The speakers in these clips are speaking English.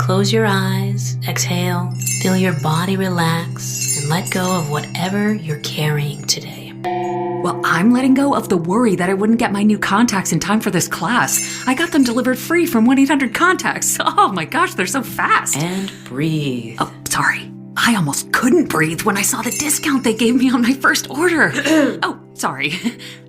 Close your eyes, exhale, feel your body relax, and let go of whatever you're carrying today. Well, I'm letting go of the worry that I wouldn't get my new contacts in time for this class. I got them delivered free from 1-800-CONTACTS. Oh my gosh, they're so fast. And breathe. Oh, sorry. I almost couldn't breathe when I saw the discount they gave me on my first order. Oh, sorry.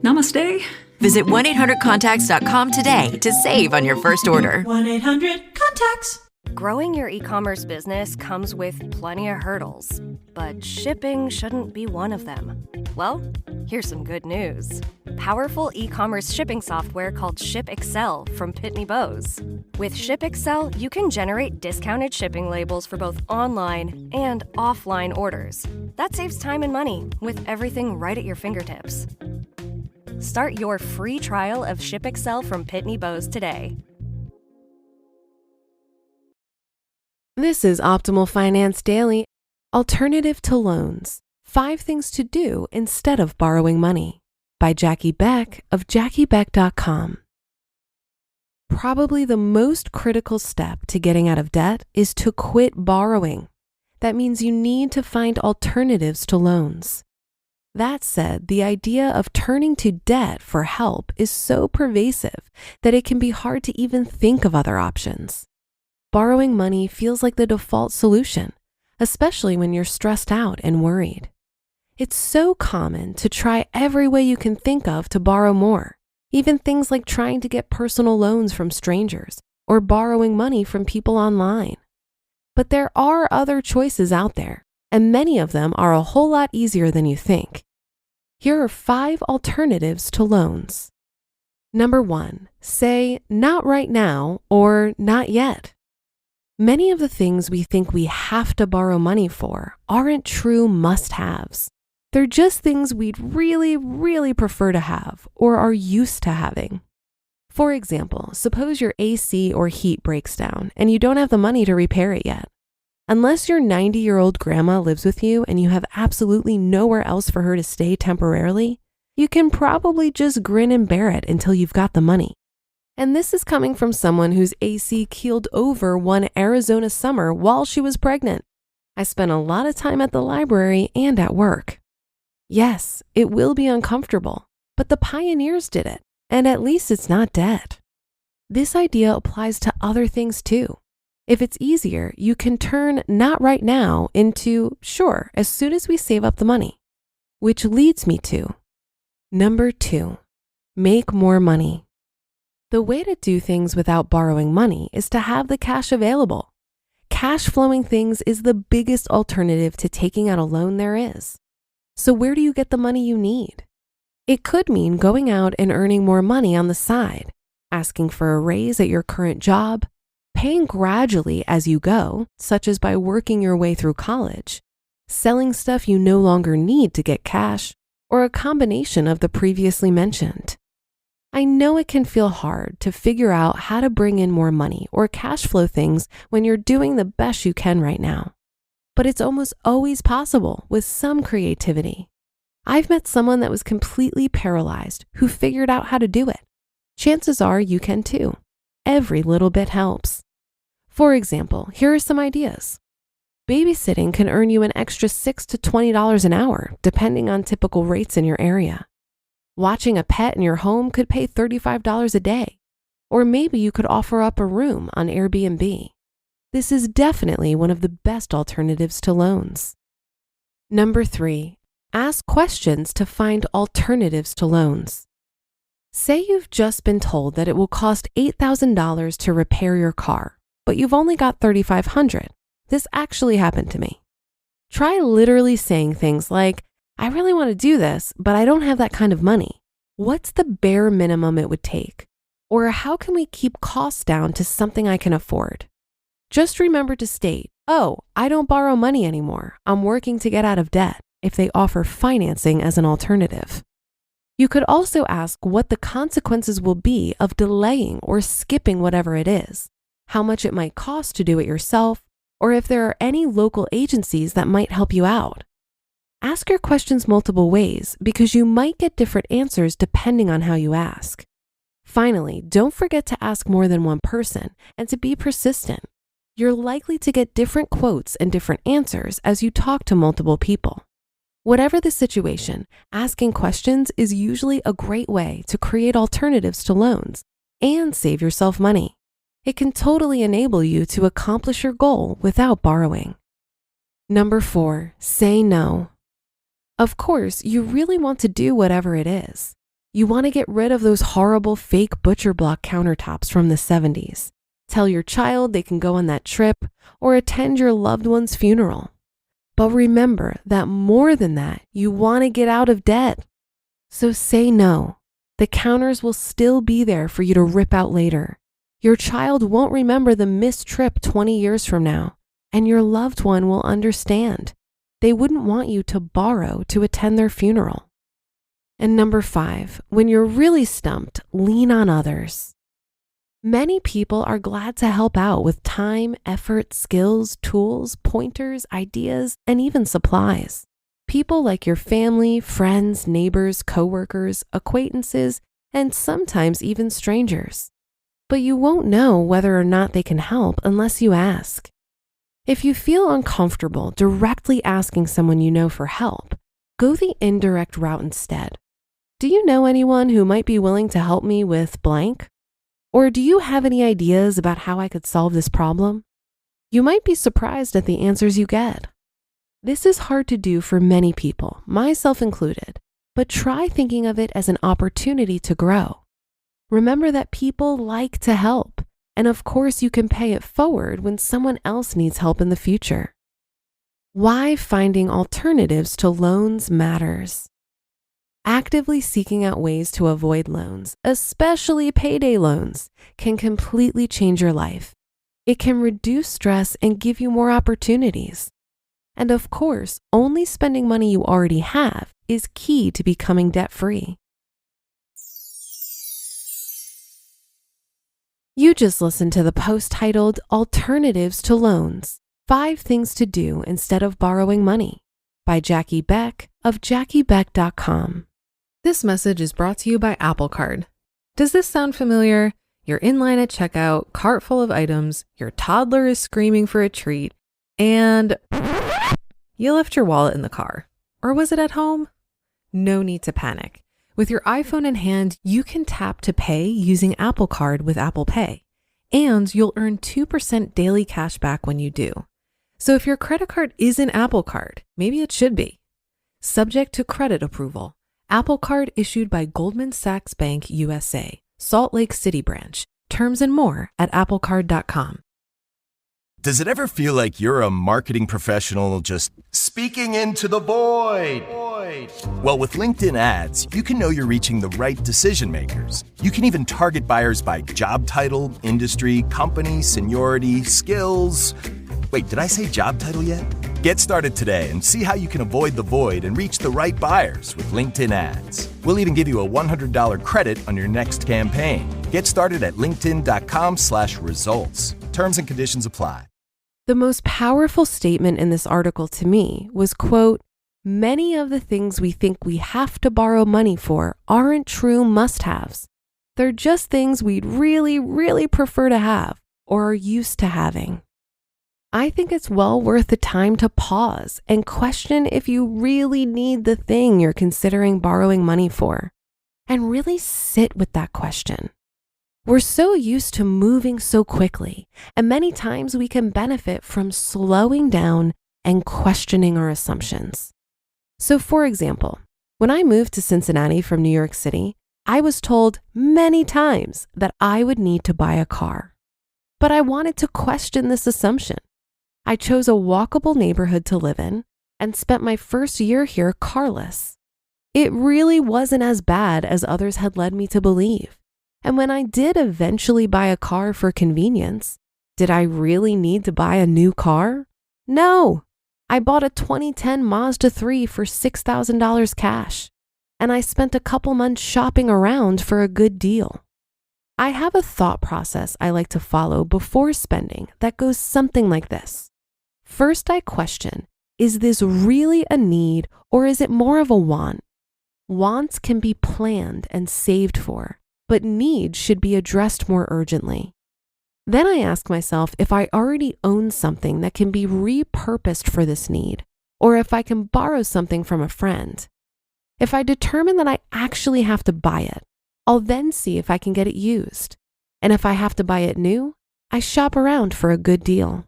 Namaste. Visit 1-800-CONTACTS.com today to save on your first order. 1-800-CONTACTS. Growing your e-commerce business comes with plenty of hurdles, but shipping shouldn't be one of them. Well, here's some good news. Powerful e-commerce shipping software called ShipExcel from Pitney Bowes. With ShipExcel, you can generate discounted shipping labels for both online and offline orders. That saves time and money with everything right at your fingertips. Start your free trial of ShipExcel from Pitney Bowes today. This is Optimal Finance Daily, Alternative to Loans, 5 Things to Do Instead of Borrowing Money, by Jackie Beck of JackieBeck.com. Probably the most critical step to getting out of debt is to quit borrowing. That means you need to find alternatives to loans. That said, the idea of turning to debt for help is so pervasive that it can be hard to even think of other options. Borrowing money feels like the default solution, especially when you're stressed out and worried. It's so common to try every way you can think of to borrow more, even things like trying to get personal loans from strangers or borrowing money from people online. But there are other choices out there, and many of them are a whole lot easier than you think. Here are 5 alternatives to loans. Number 1, say not right now or not yet. Many of the things we think we have to borrow money for aren't true must-haves. They're just things we'd really, really prefer to have or are used to having. For example, suppose your AC or heat breaks down and you don't have the money to repair it yet. Unless your 90-year-old grandma lives with you and you have absolutely nowhere else for her to stay temporarily, you can probably just grin and bear it until you've got the money. And this is coming from someone whose AC keeled over one Arizona summer while she was pregnant. I spent a lot of time at the library and at work. Yes, it will be uncomfortable, but the pioneers did it, and at least it's not debt. This idea applies to other things too. If it's easier, you can turn not right now into sure as soon as we save up the money. Which leads me to number 2, make more money. The way to do things without borrowing money is to have the cash available. Cash flowing things is the biggest alternative to taking out a loan there is. So where do you get the money you need? It could mean going out and earning more money on the side, asking for a raise at your current job, paying gradually as you go, such as by working your way through college, selling stuff you no longer need to get cash, or a combination of the previously mentioned. I know it can feel hard to figure out how to bring in more money or cash flow things when you're doing the best you can right now. But it's almost always possible with some creativity. I've met someone that was completely paralyzed who figured out how to do it. Chances are you can too. Every little bit helps. For example, here are some ideas. Babysitting can earn you an extra $6 to $20 an hour, depending on typical rates in your area. Watching a pet in your home could pay $35 a day, or maybe you could offer up a room on Airbnb. This is definitely one of the best alternatives to loans. Number 3, ask questions to find alternatives to loans. Say you've just been told that it will cost $8,000 to repair your car, but you've only got $3,500. This actually happened to me. Try literally saying things like, I really want to do this, but I don't have that kind of money. What's the bare minimum it would take? Or how can we keep costs down to something I can afford? Just remember to state, oh, I don't borrow money anymore. I'm working to get out of debt, if they offer financing as an alternative. You could also ask what the consequences will be of delaying or skipping whatever it is, how much it might cost to do it yourself, or if there are any local agencies that might help you out. Ask your questions multiple ways because you might get different answers depending on how you ask. Finally, don't forget to ask more than one person and to be persistent. you're likely to get different quotes and different answers as you talk to multiple people. Whatever the situation, asking questions is usually a great way to create alternatives to loans and save yourself money. It can totally enable you to accomplish your goal without borrowing. Number 4, say no. Of course, you really want to do whatever it is. You want to get rid of those horrible fake butcher block countertops from the 70s. Tell your child they can go on that trip or attend your loved one's funeral. But remember that more than that, you want to get out of debt. So say no. The counters will still be there for you to rip out later. Your child won't remember the missed trip 20 years from now, and your loved one will understand. They wouldn't want you to borrow to attend their funeral. And number 5, when you're really stumped, lean on others. Many people are glad to help out with time, effort, skills, tools, pointers, ideas, and even supplies. People like your family, friends, neighbors, coworkers, acquaintances, and sometimes even strangers. But you won't know whether or not they can help unless you ask. If you feel uncomfortable directly asking someone you know for help, go the indirect route instead. Do you know anyone who might be willing to help me with blank? Or do you have any ideas about how I could solve this problem? You might be surprised at the answers you get. This is hard to do for many people, myself included, but try thinking of it as an opportunity to grow. Remember that people like to help, and of course you can pay it forward when someone else needs help in the future. Why finding alternatives to loans matters. Actively seeking out ways to avoid loans, especially payday loans, can completely change your life. It can reduce stress and give you more opportunities. And of course, only spending money you already have is key to becoming debt-free. You just listened to the post titled Alternatives to Loans, 5 Things to Do Instead of Borrowing Money by Jackie Beck of JackieBeck.com. This message is brought to you by Apple Card. Does this sound familiar? You're in line at checkout, cart full of items, your toddler is screaming for a treat, and you left your wallet in the car. Or was it at home? No need to panic. With your iPhone in hand, you can tap to pay using Apple Card with Apple Pay, and you'll earn 2% daily cash back when you do. So if your credit card isn't Apple Card, maybe it should be. Subject to credit approval. Apple Card issued by Goldman Sachs Bank USA, Salt Lake City branch. Terms and more at applecard.com. Does it ever feel like you're a marketing professional just speaking into the void? Well, with LinkedIn ads, you can know you're reaching the right decision makers. You can even target buyers by job title, industry, company, seniority, skills. Wait, did I say job title yet? Get started today and see how you can avoid the void and reach the right buyers with LinkedIn ads. We'll even give you a $100 credit on your next campaign. Get started at linkedin.com/results. Terms and conditions apply. The most powerful statement in this article to me was, quote, "Many of the things we think we have to borrow money for aren't true must-haves. They're just things we'd really, really prefer to have or are used to having." I think it's well worth the time to pause and question if you really need the thing you're considering borrowing money for, and really sit with that question. We're so used to moving so quickly, and many times we can benefit from slowing down and questioning our assumptions. So for example, when I moved to Cincinnati from New York City, I was told many times that I would need to buy a car. But I wanted to question this assumption. I chose a walkable neighborhood to live in and spent my first year here carless. It really wasn't as bad as others had led me to believe. And when I did eventually buy a car for convenience, did I really need to buy a new car? No. I bought a 2010 Mazda 3 for $6,000 cash, and I spent a couple months shopping around for a good deal. I have a thought process I like to follow before spending that goes something like this. First, I question, is this really a need or is it more of a want? Wants can be planned and saved for, but needs should be addressed more urgently. Then I ask myself if I already own something that can be repurposed for this need, or if I can borrow something from a friend. If I determine that I actually have to buy it, I'll then see if I can get it used. And if I have to buy it new, I shop around for a good deal.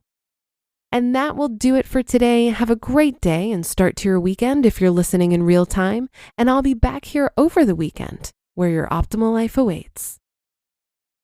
And that will do it for today. Have a great day and start to your weekend if you're listening in real time. And I'll be back here over the weekend where your optimal life awaits.